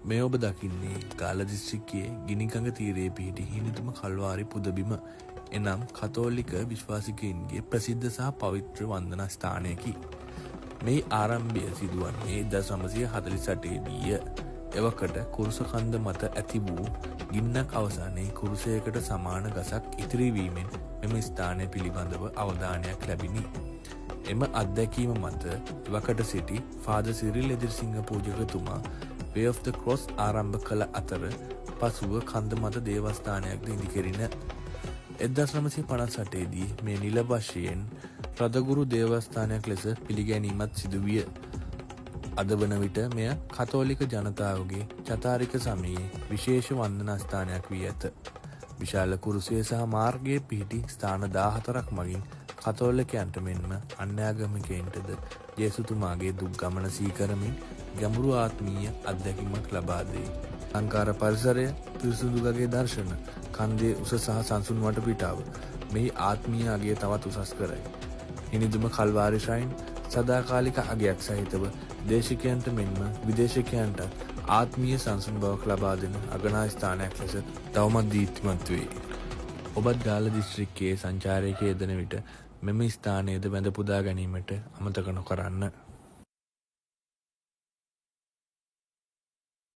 මේ ඔබ දකින්නේ ගාල්ල දිස්ත්‍රික්කයේ ගිනිගඟ තීරයේ පිහිටි හිමිතුම කල්වාරි පුදබිම එනම් කතෝලික විශ්වාසිකයින්ගේ ප්‍රසිද්ධ සහ පවිත්‍ර වන්දනා ස්ථානයකි. මේ ආරම්භය සිදුවන්නේ 1948 දීය. එවකට කුරුස කන්ද මත ඇති වූ ගින්නක් අවසානයේ කුරුසයකට සමාන ගසක් ඉතිරි වීමෙන් මෙම ස්ථානය පිළිබඳව අවධානයක් ලැබිණි. එම අත්දැකීම මත එවකට සිටි ෆාදර් සිරිල් එදිරිසිංහ පූජකතුමා Way of the Cross ආරම්භ කළ අතර පසුව කන්ද මත දේවස්ථානයක්ද ඉදිකෙරින 1958 දී මේ නිල වශයෙන් රදගුරු දේවස්ථානයක් ලෙස පිළිගැනීමත් සිදුවිය. අද වන විට මෙය කතෝලික ජනතාවගේ චතාරික සමයේ විශේෂ වන්දනා ස්ථානයක් වී ඇත. විශාල කුරුසය සහ මාර්ගයේ පිහිටි ස්ථාන 14ක් මගින් කතෝලිකයන්ට මෙන්ම අන්‍යාගමිකයන්ටද ජේසුතුමාගේ දුක් ගමන සීකරමින් ගැඹුරු ආත්මීය අත්දැකීමක් ලබා දෙයි. ලංකාර පරිසරය, පිරිසුදු ගගේ දර්ශන, කන්දේ උස සහ සංසුන් වටපිටාව මේ ආත්මීය අගය තවත් උසස් කරයි. හිනිදුම කල්වාරි ශ්‍රයින් සදාකාලික අගයක් සහිතව දේශිකයන්ට මෙන්ම විදේශිකයන්ට ආත්මීය සංසුන් බවක් ලබා දෙන අගනා ස්ථානයක් ලෙස තවමත් දීප්තිමත් වේ. ඔබත් ගාල්ල දිස්ත්‍රික්කයේ සංචාරයක යෙදෙන විට මෙම ස්ථානයේද වැඳ පුදා ගැනීමට අමතක නොකරන්න.